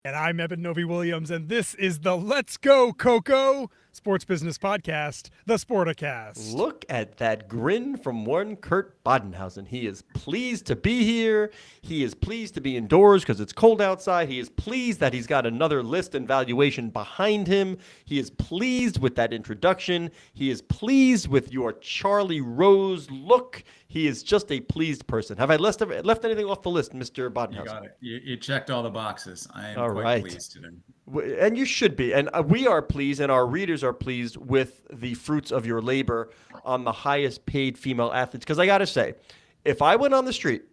And I'm Eben Novi-Williams, and this is the Let's Go Coco Sports Business Podcast, the Sporticast. Look at that grin from one Kurt Badenhausen. He is pleased to be here. He is pleased to be indoors because it's cold outside. He is pleased that he's got another list and valuation behind him. He is pleased with that introduction. He is pleased with your Charlie Rose look. He is just a pleased person. Have I left anything off the list, Mr. Badenhausen? You got it. You checked all the boxes. I am All quite right. pleased today. And you should be. And we are pleased, and our readers are pleased with the fruits of your labor on the highest paid female athletes. Because I got to say, if I went on the street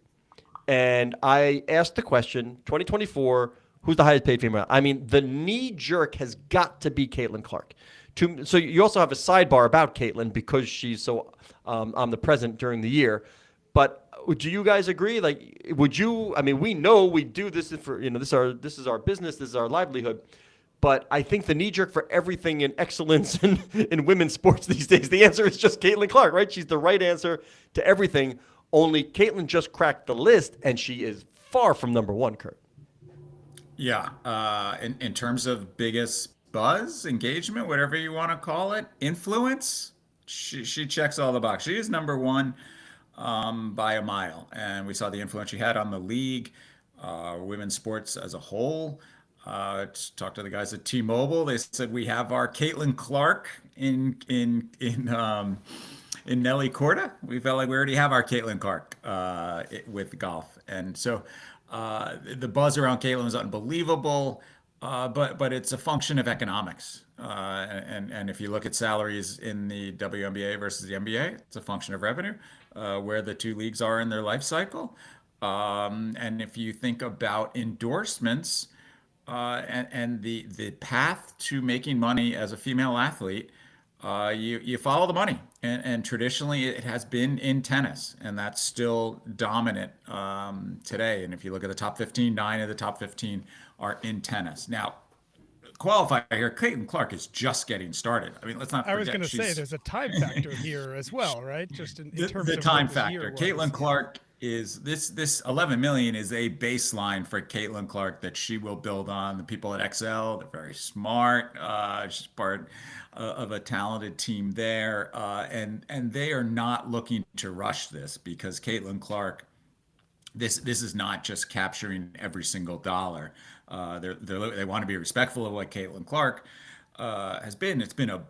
and I asked the question, 2024, who's the highest paid female? I mean, the knee jerk has got to be Caitlin Clark. So you also have a sidebar about Caitlin because she's so omnipresent during the year. But do you guys agree? Like, would you? I mean, we know we do this for this is our business, this is our livelihood. But I think the knee jerk for everything in excellence in women's sports these days, the answer is just Caitlin Clark, right? She's the right answer to everything. Only Caitlin just cracked the list, and she is far from number one, Kurt. Yeah. In terms of biggest buzz, engagement, whatever you want to call it, influence, she checks all the boxes. She is number one by a mile, and we saw the influence she had on the league, women's sports as a whole. Talked to the guys at T-Mobile. They said we have our Caitlin Clark in Nelly Corda. We felt like we already have our Caitlin Clark with golf, and so the buzz around Caitlin was unbelievable. But it's a function of economics, and if you look at salaries in the WNBA versus the NBA, it's a function of revenue, where the two leagues are in their life cycle. And if you think about endorsements and the path to making money as a female athlete, you follow the money, and traditionally it has been in tennis, and that's still dominant today. And if you look at the top 15, 9 of the top 15 are in tennis. Now, qualify here, Caitlin Clark is just getting started. I mean, let's not I was forget going to say there's a time factor here as well, right? Just in terms the of time what the year factor. was. Caitlin Clark is this 11 million is a baseline for Caitlin Clark that she will build on. The people at XL, they're very smart. She's part of a talented team there, and they are not looking to rush this because Caitlin Clark. This is not just capturing every single dollar. They want to be respectful of what Caitlin Clark has been. It's been a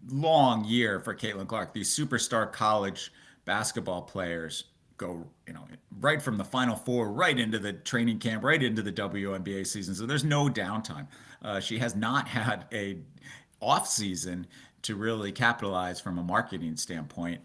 long year for Caitlin Clark. These superstar college basketball players go, right from the Final Four, right into the training camp, right into the WNBA season. So there's no downtime. She has not had a off season to really capitalize from a marketing standpoint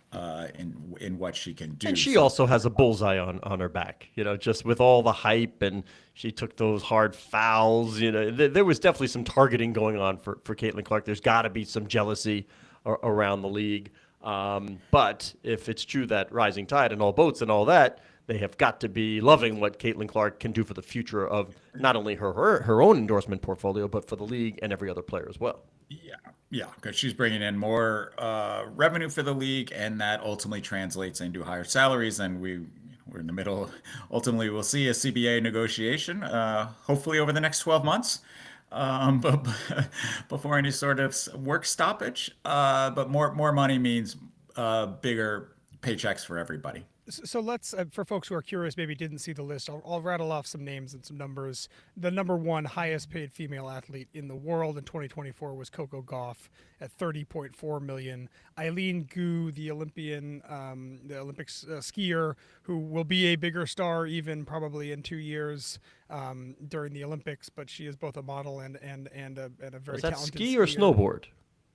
in what she can do. And she also has a bullseye on her back, just with all the hype, and she took those hard fouls. There was definitely some targeting going on for Caitlin Clark. There's got to be some jealousy around the league. But if it's true that rising tide and all boats and all that, they have got to be loving what Caitlin Clark can do for the future of not only her own endorsement portfolio, but for the league and every other player as well. Yeah, because she's bringing in more revenue for the league, and that ultimately translates into higher salaries. And we're in the middle. Ultimately, we'll see a CBA negotiation, hopefully over the next 12 months, but before any sort of work stoppage. But more money means bigger paychecks for everybody. So let's, for folks who are curious, maybe didn't see the list, I'll rattle off some names and some numbers. The number one highest paid female athlete in the world in 2024 was Coco Gauff at 30.4 million. Eileen Gu, the Olympics skier, who will be a bigger star even probably in 2 years during the Olympics, but she is both a model and a very Is that talented ski or snowboard?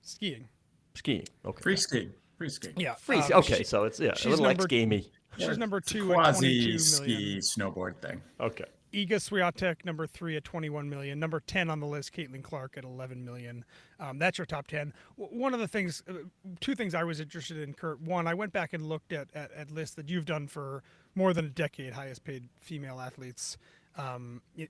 Skiing. Skiing. Okay. Free skiing. Free skiing. Yeah. Free. Okay, so it's a little like gamey. She's number two at Quasi 22 ski million. snowboard thing. Okay. Iga Swiatek, number 3 at 21 million. Number 10 on the list, Caitlin Clark at 11 million. That's your top 10. One of the things, two things I was interested in, Kurt. One, I went back and looked at lists that you've done for more than a decade, highest paid female athletes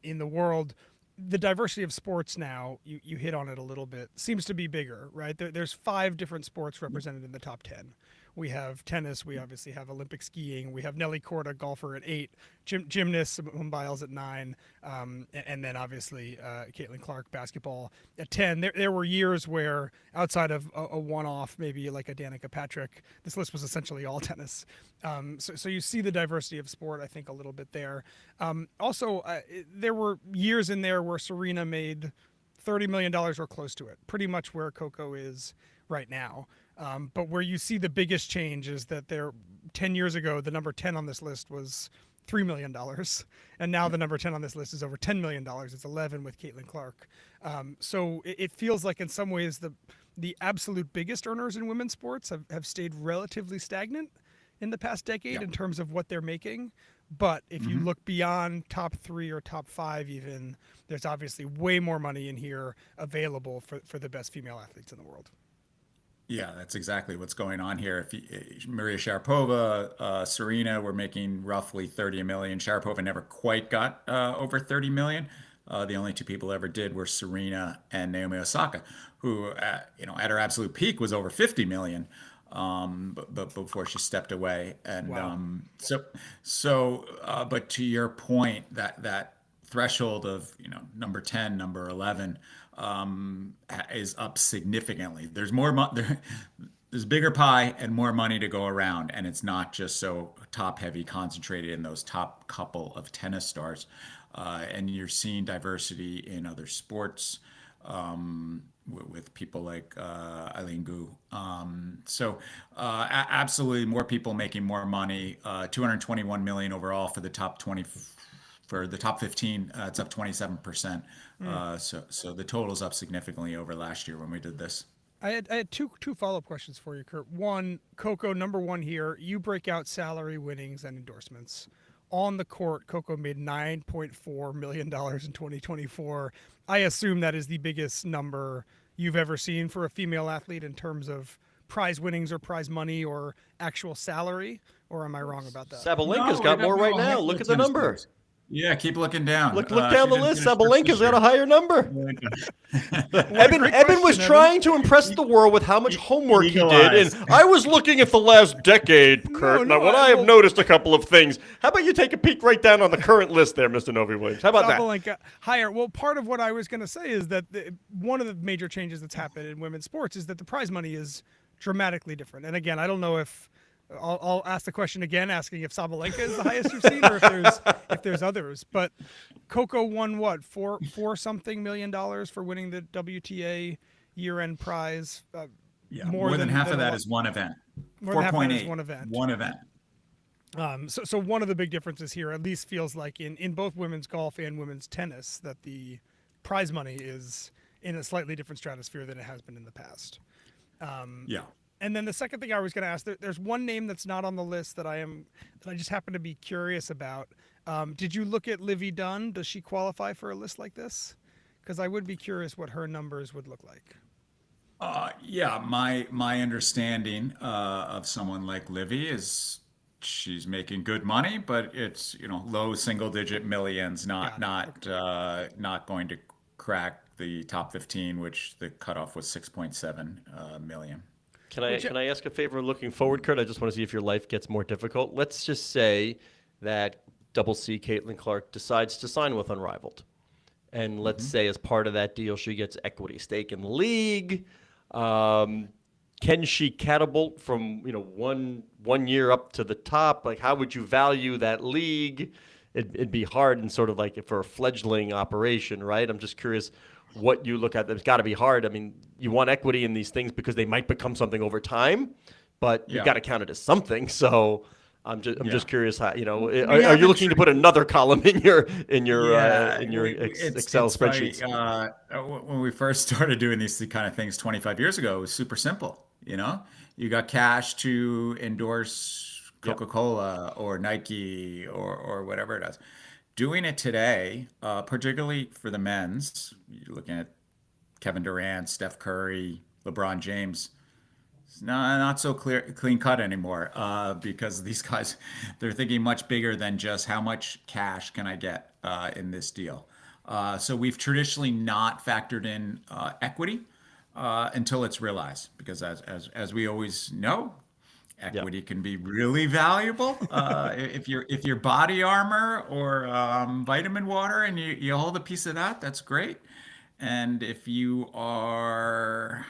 in the world. The diversity of sports now, you hit on it a little bit, seems to be bigger, right? There's 5 different sports represented in the top 10. We have tennis. We obviously have Olympic skiing. We have Nelly Korda, golfer, at 8. Gymnast Simone Biles at 9. And then obviously Caitlin Clark, basketball, at 10. There were years where outside of a one-off, maybe like a Danica Patrick, this list was essentially all tennis. So you see the diversity of sport, I think, a little bit there. Also, there were years in there where Serena made $30 million or close to it, pretty much where Coco is right now. But where you see the biggest change is that 10 years ago, the number 10 on this list was $3 million. And now the number 10 on this list is over $10 million. It's 11 with Caitlin Clark. So it feels like in some ways the absolute biggest earners in women's sports have stayed relatively stagnant in the past decade in terms of what they're making. But if you look beyond top 3 or top 5 even, there's obviously way more money in here available for the best female athletes in the world. Yeah, that's exactly what's going on here. Maria Sharapova, Serena were making roughly 30 million. Sharapova never quite got over 30 million. The only two people ever did were Serena and Naomi Osaka, who at her absolute peak was over 50 million. But before she stepped away, and Wow. but to your point, that threshold of number 10, number 11 is up significantly. There's there's bigger pie and more money to go around, and it's not just so top heavy concentrated in those top couple of tennis stars, and you're seeing diversity in other sports. With people like Eileen Gu. Absolutely more people making more money, 221 million overall for the top 20, for the top 15, it's up 27%. So the total's up significantly over last year when we did this. I had two follow-up questions for you, Kurt. One, Coco, number 1 here, you break out salary, winnings, and endorsements. On the court, Coco made $9.4 million in 2024. I assume that is the biggest number you've ever seen for a female athlete in terms of prize winnings or prize money or actual salary, or am I wrong about that? Sabalenka's No, got we more got right no now. handful Look of at the tennis number. players. Yeah, keep looking down. Look down She the didn't list. finish first Sabalenka's this got a year. higher number. Eben was question, trying to impress the world with how much homework he did, Eagle-eyes. and I was looking at the last decade, Kurt. no, now, when I have noticed a couple of things, how about you take a peek right down on the current list there, Mr. Novi Williams? How about that? Sabalenka higher. Well, part of what I was going to say is that one of the major changes that's happened in women's sports is that the prize money is dramatically different. And again, I don't know if I'll ask the question again, asking if Sabalenka is the highest you've seen, or if there's others. But Coco won what, four something $million for winning the WTA year-end prize. Yeah, more than half of that is one event. More than half of that is 4.8. one event. One event. So one of the big differences here, at least feels like in both women's golf and women's tennis, that the prize money is in a slightly different stratosphere than it has been in the past. Yeah. And then the second thing I was going to ask, there's one name that's not on the list that I just happen to be curious about. Did you look at Livy Dunn? Does she qualify for a list like this? Because I would be curious what her numbers would look like. Yeah, my understanding of someone like Livy is she's making good money, but it's low single digit millions, not going to crack the top 15, which the cutoff was 6.7 million. Can I ask a favor looking forward, Kurt? I just want to see if your life gets more difficult. Let's just say that Double C Caitlin Clark decides to sign with Unrivaled. And let's say as part of that deal, she gets equity stake in the league. Can she catapult from one year up to the top? Like, how would you value that league? It'd be hard and sort of like for a fledgling operation, right? I'm just curious what you look at. It's got to be hard. I mean, you want equity in these things because they might become something over time, but you've got to count it as something. So I'm just curious how are you looking to put another column in your Excel spreadsheets? When we first started doing these kind of things 25 years ago, it was super simple. You got cash to endorse Coca-Cola or Nike or whatever it is. Doing it today, particularly for the men's, you're looking at Kevin Durant, Steph Curry, LeBron James. It's not so clean cut anymore because these guys, they're thinking much bigger than just how much cash can I get in this deal. So we've traditionally not factored in equity until it's realized, because as we always know, Equity can be really valuable. If you're body armor or vitamin water and you hold a piece of that, that's great. And if you are,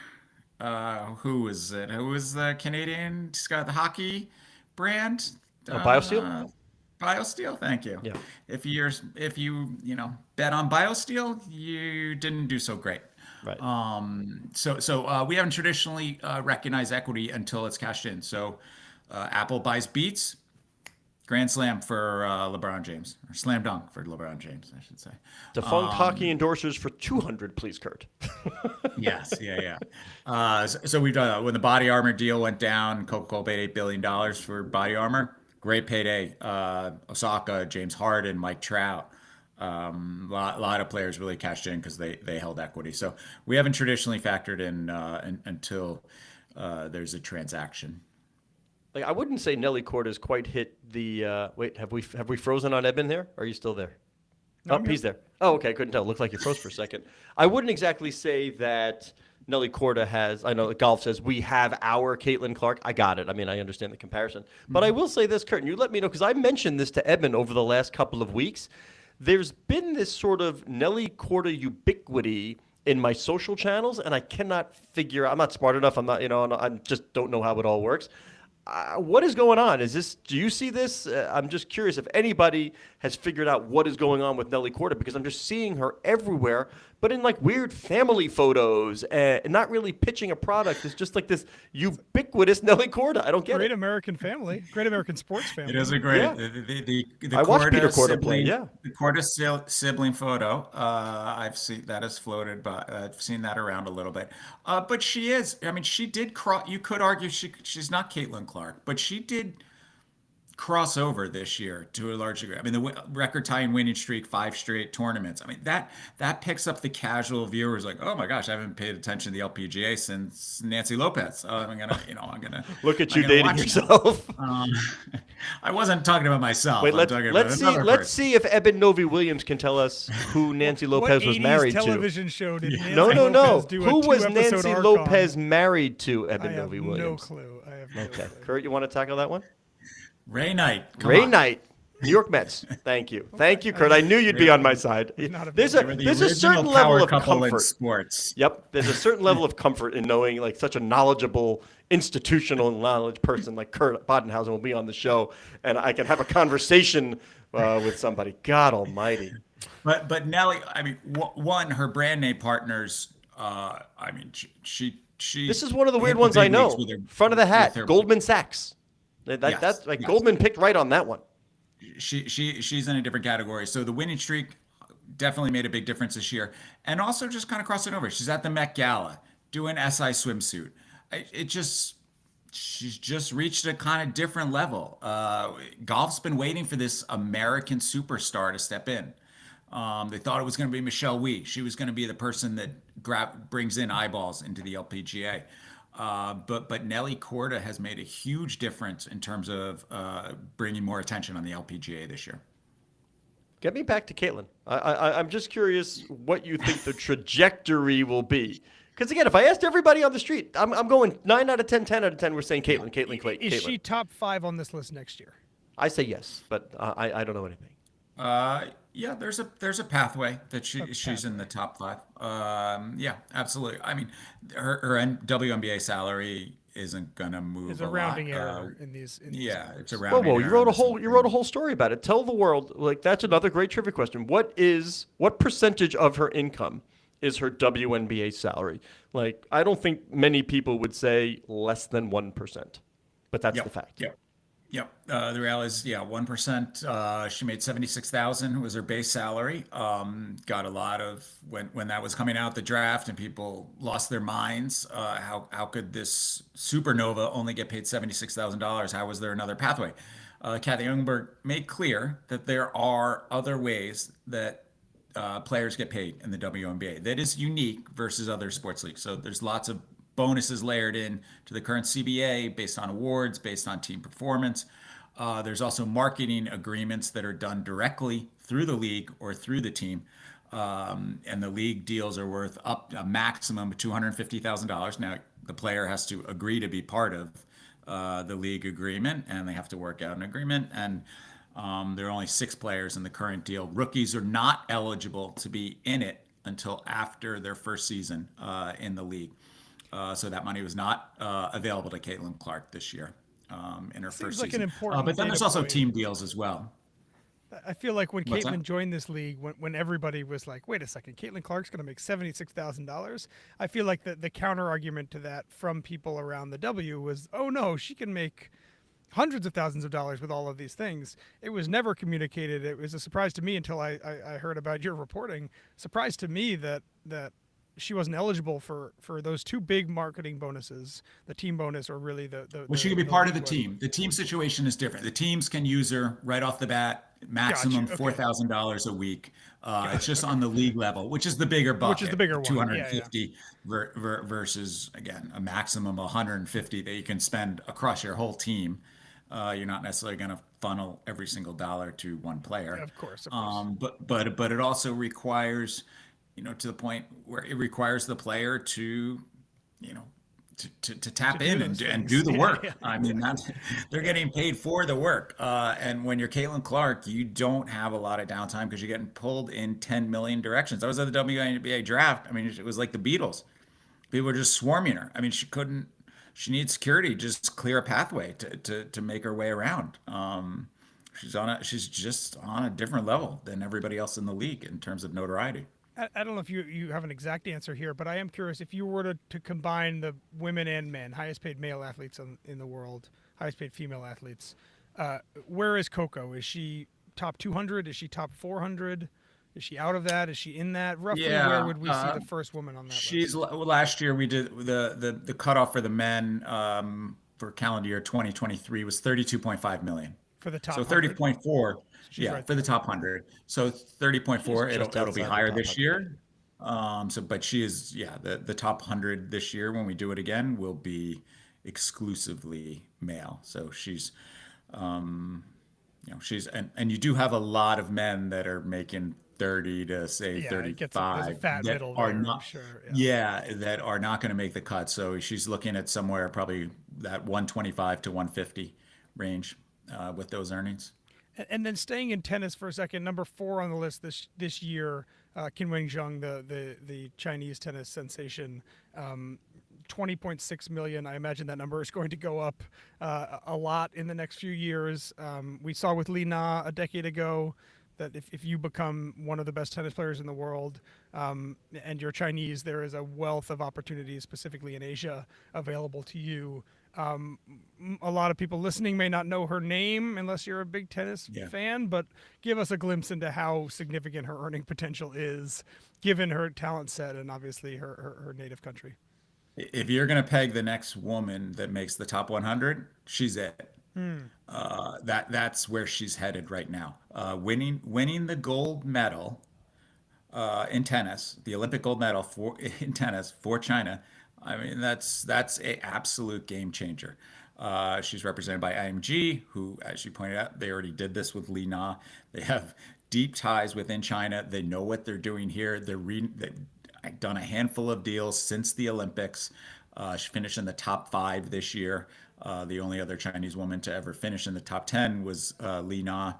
who is it? Who is the Canadian? He's got the hockey brand. BioSteel? BioSteel, thank you. Yeah. If you bet on BioSteel, you didn't do so great. Right. So we haven't traditionally recognized equity until it's cashed in. So Apple buys Beats, grand slam for LeBron James, or slam dunk for LeBron James, I should say. Defunct hockey endorsers for 200, please, Kurt. Yes, yeah. So we've done when the body armor deal went down. Coca-Cola paid $8 billion for body armor. Great payday. Osaka, James Harden, Mike Trout. Lot of players really cashed in because they held equity. So we haven't traditionally factored in until there's a transaction. Like, I wouldn't say Nelly Corda's quite hit the. Wait, have we frozen on Eben there? Are you still there? No, Oh, I'm he's there. Oh, okay. I couldn't tell. Looked like you froze for a second. I wouldn't exactly say that Nelly Corda has. I know golf says we have our Caitlin Clark. I got it. I mean, I understand the comparison. But I will say this, Kurt, and you let me know, because I mentioned this to Eben over the last couple of weeks. There's been this sort of Nelly Corda ubiquity in my social channels, and I cannot figure out. I'm not smart enough. I'm not, I just don't know how it all works. What is going on? Do you see this? I'm just curious if anybody has figured out what is going on with Nelly Corda, because I'm just seeing her everywhere, but in like weird family photos and not really pitching a product. It's just like this ubiquitous Nelly Corda. I don't get Great it. American family, great American sports family. It is a great. Yeah. The I watched Corda Peter Corda play, sibling, yeah. The Corda sibling photo. I've seen that has floated, but I've seen that around a little bit. But she is. I mean, she did cross. You could argue she's not Caitlin Clark, but she did cross over this year to a large degree. I mean, the record-tying winning streak, 5 straight tournaments. I mean, that picks up the casual viewers like, oh my gosh, I haven't paid attention to the LPGA since Nancy Lopez. I'm gonna Look at you I'm gonna dating watch now. yourself. I wasn't talking about myself. Wait, I'm talking about let's see. another Let's person. see if Eben Novi Williams can tell us who Nancy Lopez what was 80s married to. television show did Nancy No. Lopez do a Who was 2-episode Nancy arc Lopez on? married to? I Eben have Novi no Williams. clue. I have no Okay, clue. Kurt, you want to tackle that one? Ray Knight. Come Ray on. Knight, New York Mets. Thank you, Kurt. I knew you'd be on my side. Not a There's big a We're the there's a original certain power level of couple in comfort. sports. Yep, there's a certain level of comfort in knowing like such a knowledgeable institutional knowledge person like Kurt Badenhausen will be on the show, and I can have a conversation with somebody. God Almighty. But Nelly, I mean, one, her brand name partners. I mean, she. This is one of the hit weird ones I big know. leagues with her- Front of the with hat, her- Goldman Sachs. Yes, That's like yes. Goldman picked right on that one. She's in a different category. So the winning streak definitely made a big difference this year, and also just kind of crossing over. She's at the Met Gala doing SI swimsuit. She's just reached a kind of different level. Golf's been waiting for this American superstar to step in. They thought it was going to be Michelle Wie. She was going to be the person that brings in eyeballs into the LPGA. But Nelly Corda has made a huge difference in terms of bringing more attention on the LPGA this year. Get me back to Caitlin. I'm just curious what you think the trajectory will be. Because again, if I asked everybody on the street, I'm going 9 out of 10, 10 out of 10. We're saying Caitlin, Caitlin, Caitlin. Is she top 5 on this list next year? I say yes, but I don't know anything. Yeah, there's a pathway that she's in the top 5. Yeah, absolutely. I mean, her WNBA salary isn't gonna move Is a lot. rounding error in these. Yeah, numbers. it's a Whoa, rounding whoa! error. You wrote a whole story about it. Tell the world, like that's another great trivia question. What percentage of her income is her WNBA salary? Like, I don't think many people would say less than 1%, but that's the fact. Yep. The reality is, 1%. She made 76,000 was her base salary. Got a lot of when that was coming out the draft and people lost their minds. How could this supernova only get paid $76,000? How was there another pathway? Kathy Youngberg made clear that there are other ways that players get paid in the WNBA that is unique versus other sports leagues. So there's lots of bonuses layered in to the current CBA based on awards, based on team performance. There's also marketing agreements that are done directly through the league or through the team. And the league deals are worth up a maximum of $250,000. Now, the player has to agree to be part of the league agreement, and they have to work out an agreement. And there are only 6 players in the current deal. Rookies are not eligible to be in it until after their first season in the league. So that money was not available to Caitlin Clark this year in her Seems first like an season. important But then data there's also point. team deals as well. I feel like when What's Caitlin that? joined this league, when everybody was like, "Wait a second, Caitlin Clark's going to make $76,000," I feel like the counter argument to that from people around the W was, "Oh no, she can make hundreds of thousands of dollars with all of these things." It was never communicated. It was a surprise to me until I heard about your reporting. Surprise to me that she wasn't eligible for those two big marketing bonuses, the team bonus or really Well, she could be part of the league one. team. The team situation is different. The teams can use her right off the bat, maximum Okay. $4,000 a week. It's just on the league level, which is the bigger bucket, Which is the bigger one. 250 versus again a maximum of 150 that you can spend across your whole team. You're not necessarily going to funnel every single dollar to one player. Of course, of course. But it also requires, to the point where it requires the player to, to tap do in those and things. do the Yeah, work. yeah, I mean, they're getting paid for the work. And when you're Caitlin Clark, you don't have a lot of downtime because you're getting pulled in 10 million directions. I was at the WNBA draft. I mean, it was like the Beatles. People were just swarming her. I mean, she needs security, just clear a pathway to make her way around. She's just on a different level than everybody else in the league in terms of notoriety. I don't know if you have an exact answer here, but I am curious if you were to combine the women and men, highest paid male athletes in the world, highest paid female athletes, where is Coco? Is she top 200? Is she top 400? Is she out of that? Is she in that? Roughly, where Yeah, would we see the first woman on that she's list? last year we did the cutoff for the men for calendar year 2023 was 32.5 million. For the top So 100? 30.4, She's yeah, right for the there. top 100. So 30.4, She's just it'll be outside the higher top this 100. year. But she is, yeah, the top 100 this year when we do it again will be exclusively male. So she's, she's and you do have a lot of men that are making 30 to say Yeah, it gets there's a 35 fat that middle are there, I'm not, sure. yeah, that are not going to make the cut. So she's looking at somewhere probably that 125 to 150 range with those earnings. And then staying in tennis for a second, number 4 on the list this year, Qin Wenjing, the Chinese tennis sensation, 20.6 million. I imagine that number is going to go up a lot in the next few years. We saw with Li Na a decade ago that if you become one of the best tennis players in the world and you're Chinese, there is a wealth of opportunities, specifically in Asia, available to you. A lot of people listening may not know her name unless you're a big tennis Yeah. fan, but give us a glimpse into how significant her earning potential is, given her talent set and obviously her native country. If you're going to peg the next woman that makes the top 100, she's it. That's where she's headed right now. Winning the gold medal in tennis, the Olympic gold medal in tennis for China. I mean, that's a absolute game changer. She's represented by IMG, who, as you pointed out, they already did this with Li Na. They have deep ties within China. They know what they're doing here. They've done a handful of deals since the Olympics. She finished in the top 5 this year. The only other Chinese woman to ever finish in the top 10 was Li Na.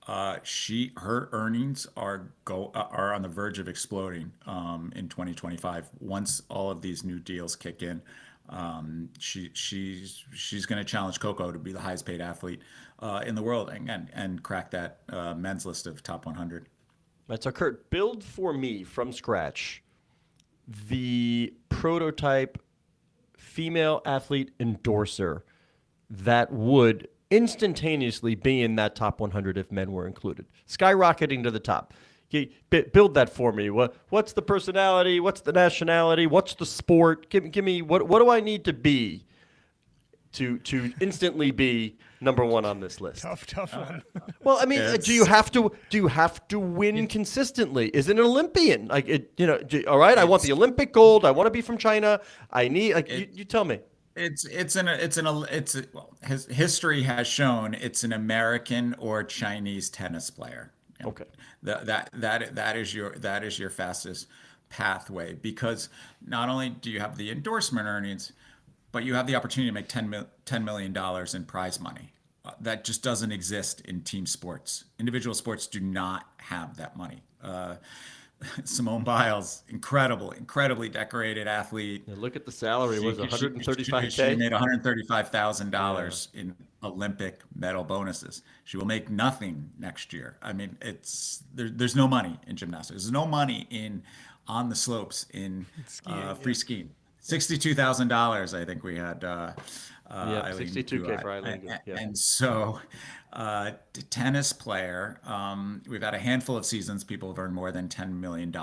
Her earnings are on the verge of exploding in 2025 once all of these new deals kick in. She's going to challenge Coco to be the highest paid athlete in the world and crack that men's list of top 100. Right, so Kurt, build for me from scratch the prototype female athlete endorser that would instantaneously be in that top 100 if men were included, skyrocketing to the top. Build that for me. What's the personality? What's the nationality? What's the sport? Give me what do I need to be to instantly be number 1 on this list? Tough one. Well, I mean, do you have to win consistently? Is it an Olympian? Like it, all right, I want the Olympic gold. I want to be from China. I need you tell me. History has shown it's an American or Chinese tennis player. Okay. That is your fastest pathway, because not only do you have the endorsement earnings, but you have the opportunity to make $10 million in prize money. That just doesn't exist in team sports. Individual sports do not have that money. Simone Biles, incredibly decorated athlete. Yeah, look at the salary. Was She 135K? made $135,000 in Olympic medal bonuses. She will make nothing next year. I mean, there's no money in gymnastics. There's no money in on the slopes in free skiing. $62,000, I think we had. Eileen 62K for Eileen. Yeah. And so, tennis player, we've had a handful of seasons people have earned more than $10 million,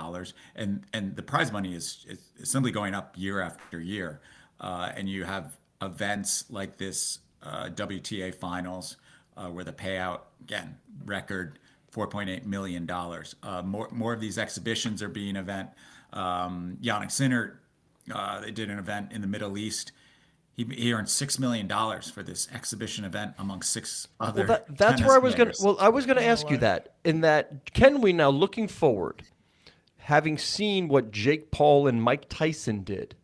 and the prize money is simply going up year after year. And you have events like this WTA finals where the payout, again, record $4.8 million. More of these exhibitions are being event. Yannick Sinner, they did an event in the Middle East. He earned $6 million for this exhibition event among 6 other. Well, that's where I was going to. Well, I was going to ask you that. In that, can we now, looking forward, having seen what Jake Paul and Mike Tyson did,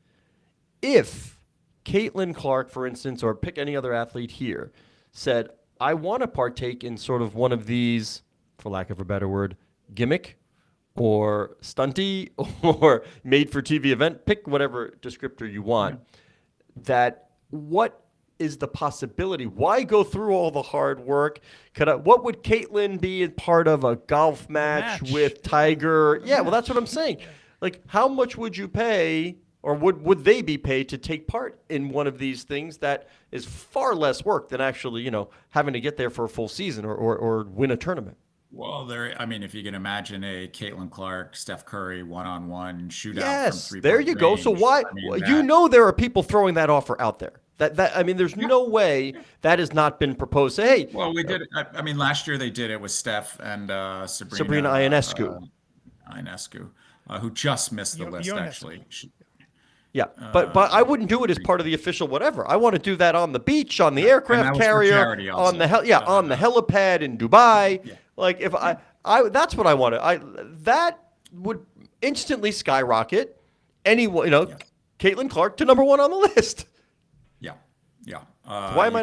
if Caitlin Clark, for instance, or pick any other athlete here, said, "I want to partake in sort of one of these, for lack of a better word, gimmick, or stunty, or made-for-TV event, pick whatever descriptor you want." That what is the possibility? Why go through all the hard work? What would Caitlin be in part of a golf match with Tiger? Yeah, well, that's what I'm saying. Like, how much would you pay, or would they be paid to take part in one of these things that is far less work than actually, having to get there for a full season or win a tournament? Well, if you can imagine a Caitlin Clark, Steph Curry one-on-one shootout. Yes, from there you go. So why? There are people throwing that offer out there. There's no way that has not been proposed. Say, hey. Well, we did. Last year they did it with Steph and Sabrina Ionescu. Who just missed the list actually. Yeah, but I wouldn't do it as part of the official whatever. I want to do that on the beach, on the aircraft carrier, on the on the helipad in Dubai. Yeah. Like if I that's what I want to. That would instantly skyrocket anyone. Caitlin Clark to number 1 on the list. Yeah. Why am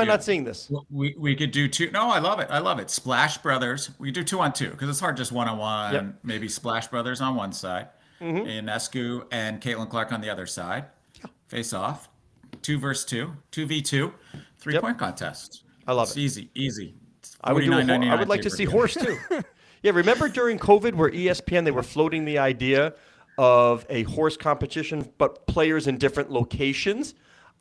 I not seeing this? We could do 2. No, I love it. Splash Brothers. We could do 2-on-2 because it's hard just 1-on-1. Yep. Maybe Splash Brothers on one side. Ionescu and Caitlin Clark on the other side. Yeah. Face off. 2 versus 2. 2v2. 3-point contest. I love it. Easy. I would like to see horse too. Yeah, remember during COVID where ESPN, they were floating the idea of a horse competition, but players in different locations?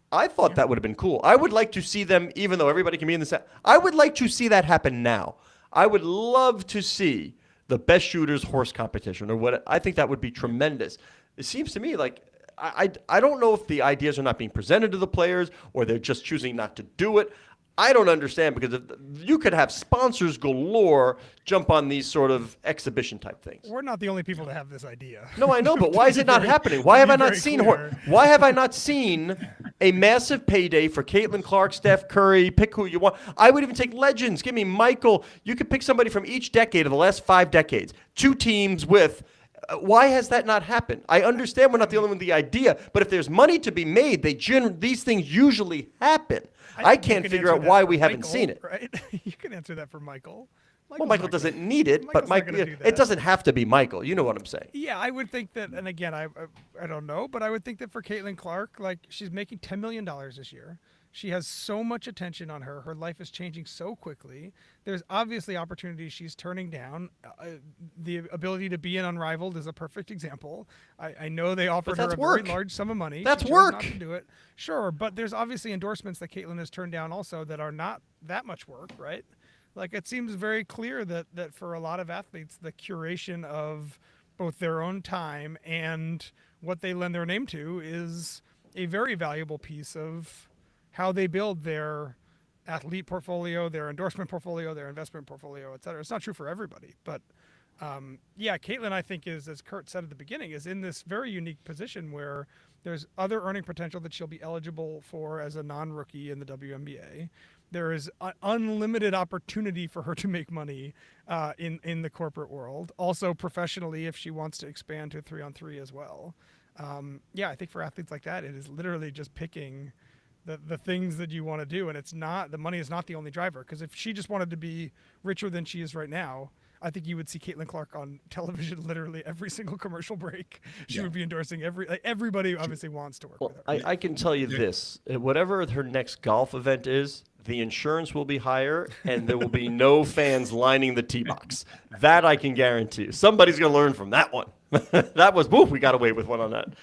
I thought that would have been cool. I would like to see them, even though everybody can be in the set. I would like to see that happen now. I would love to see the best shooters horse competition, or what. I think that would be tremendous. It seems to me like I don't know if the ideas are not being presented to the players or they're just choosing not to do it. I don't understand, because you could have sponsors galore jump on these sort of exhibition type things. We're not the only people to have this idea. No, I know, but why is it not happening? Why have I not seen Why have I not seen a massive payday for Caitlin Clark, Steph Curry? Pick who you want. I would even take legends. Give me Michael. You could pick somebody from each decade of the last 5 decades. 2 teams with. Why has that not happened? I understand we're not the only one with the idea, but if there's money to be made, these things usually happen. I can't figure out why we haven't seen it. Right? You can answer that for Michael. Michael doesn't need it, but it doesn't have to be Michael. You know what I'm saying? Yeah, I would think that, and again, I don't know, but I would think that for Caitlin Clark, like, she's making $10 million this year. She has so much attention on her. Her life is changing so quickly. There's obviously opportunities she's turning down. The ability to be an Unrivaled is a perfect example. I know they offered her a very large sum of money. That's she chose work. Not to do it. Sure, but there's obviously endorsements that Caitlin has turned down also that are not that much work, right? Like, it seems very clear that for a lot of athletes, the curation of both their own time and what they lend their name to is a very valuable piece of how they build their athlete portfolio, their endorsement portfolio, their investment portfolio, et cetera. It's not true for everybody, but Caitlin, I think, is, as Kurt said at the beginning, is in this very unique position where there's other earning potential that she'll be eligible for as a non-rookie in the WNBA. There is unlimited opportunity for her to make money in the corporate world. Also professionally, if she wants to expand to 3-on-3 as well. Yeah, I think for athletes like that, it is literally just picking the things that you want to do, and it's not the money is not the only driver. Because if she just wanted to be richer than she is right now, I think you would see Caitlin Clark on television literally every single commercial break. She would be endorsing everybody. Obviously wants to work with her. I can tell you this: whatever her next golf event is, the insurance will be higher, and there will be no fans lining the tee box. That I can guarantee. Somebody's going to learn from that one. That was we got away with one on that.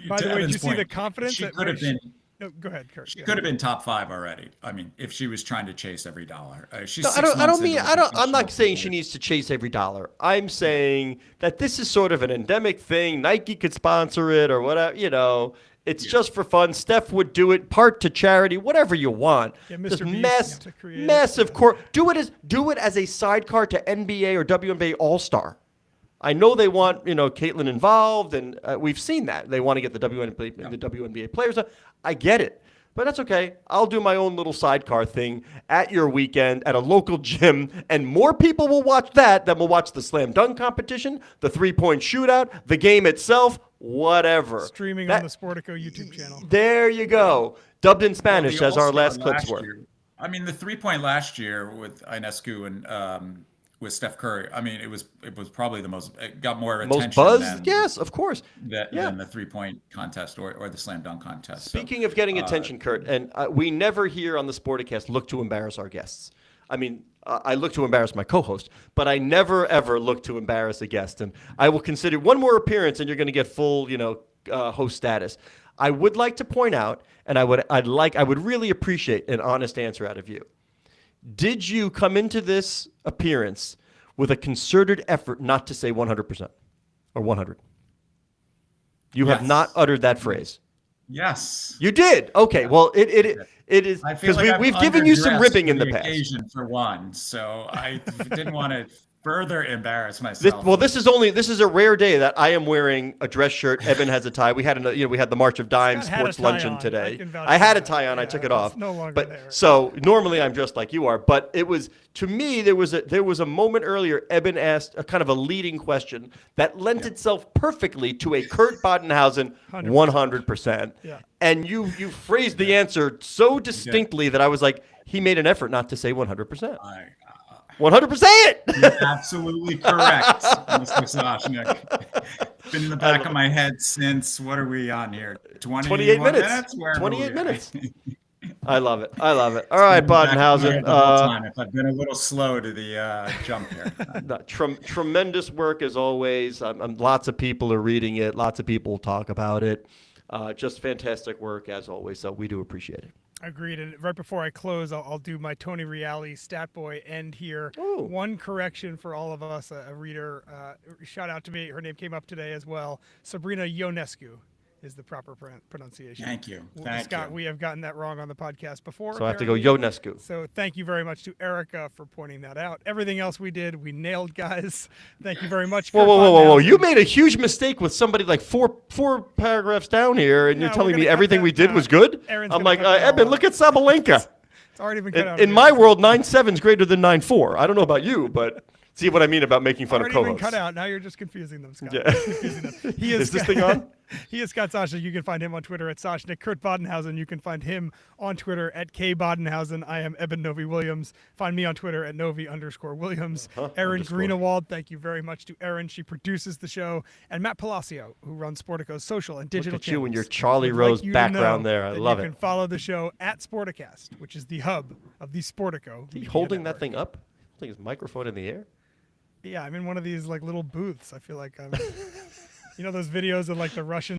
By the way, did you see the point, confidence? She that could have been. No, go ahead, Kurt. She could have been top 5 already. I mean, if she was trying to chase every dollar. She's No, 6 I don't months mean. into I a don't. I'm not professional saying she career. needs to chase every dollar. I'm saying that this is sort of an endemic thing. Nike could sponsor it or whatever. It's just for fun. Steph would do it, part to charity, whatever you want. Yeah, Just Mr. Beast to create it, massive yeah. core. Do it as a sidecar to NBA or WNBA All Star. I know they want Caitlin involved, and we've seen that they want to get the WNBA players. I get it, but that's okay. I'll do my own little sidecar thing at your weekend at a local gym, and more people will watch that than will watch the slam dunk competition, the 3-point shootout, the game itself, whatever. Streaming on the Sportico YouTube channel. There you go. Dubbed in Spanish, The as our All-Star last clips were. year- I mean, the 3-point last year with Ionescu and with Steph Curry. I mean, it was probably the most. It got more attention. Most buzz? than, Yes, of course. than the 3-point contest or the slam dunk contest. Speaking of getting attention, Kurt, and we never here on the Sporticast look to embarrass our guests. I mean, I look to embarrass my co-host, but I never ever look to embarrass a guest. And I will consider one more appearance, and you're going to get full, host status. I would like to point out, and I would really appreciate an honest answer out of you. Did you come into this appearance with a concerted effort not to say 100% or 100? You have Yes. not uttered that phrase. Yes. You did. Okay. Well, it is I feel because like we've given you some underdressed ribbing for in the the past. occasion for one, so I didn't want to further embarrass myself. This is a rare day that I am wearing a dress shirt. Evan has a tie. We had we had the March of Dimes Scott had a sports tie luncheon on. I today. can vouch I for had a that. tie on. I Yeah, took it it's off. no longer but there. so normally I'm dressed like you are. But it was, to me, there was a moment earlier. Evan asked a kind of a leading question that lent itself perfectly to a Kurt Badenhausen 100%. Yeah. And you phrased the answer so distinctly that I was like, he made an effort not to say 100%. 100%. You're absolutely correct, Mr. Soshnick. Been in the back of my head since, what are we on here? 28 minutes. Where 28 are we? minutes. I love it. All right, Badenhausen. I've been a little slow to the jump here. Tremendous work as always. Lots of people are reading it. Lots of people talk about it. Just fantastic work as always. So we do appreciate it. Agreed. And right before I close, I'll do my Tony Reale stat boy end here. Ooh. One correction for all of us. A reader shout out to me. Her name came up today as well. Sabrina Ionescu is the proper pronunciation. Thank you. Scott, we have gotten that wrong on the podcast before. So I have to go apparently. Ionescu. So thank you very much to Erica for pointing that out. Everything else we did, we nailed, guys. Thank you very much. Whoa, Kurt whoa, whoa, whoa, whoa! Badenhausen. You made a huge mistake with somebody like four paragraphs down here, and No, you're we're telling gonna me cut everything that we did out. was good. Aaron's I'm gonna like, cut that all Eben, out. look at Sabalenka. It's already been cut out. In my world, 9.7 is greater than 9.4. I don't know about you, but see what I mean about making fun of already been co-hosts. cut out. Now you're just confusing them, Scott. Yeah. You're confusing them. He Is this thing on? He is Scott Soshnick. You can find him on Twitter at Soshnick. Kurt Badenhausen, you can find him on Twitter at K Badenhausen. I am Eben Novi Williams. Find me on Twitter at Novi_Williams. Erin underscore. Greenewald, thank you very much to Erin. She produces the show. And Matt Palacio, who runs Sportico's social and digital Look at you and your channels. Charlie Would like Rose you to background know there. I that love you it. can follow the show at Sporticast, which is the hub of the Sportico. He media holding that network. thing up? Holding his microphone in the air? Yeah, I'm in one of these like little booths. I feel like I'm, those videos of like the Russian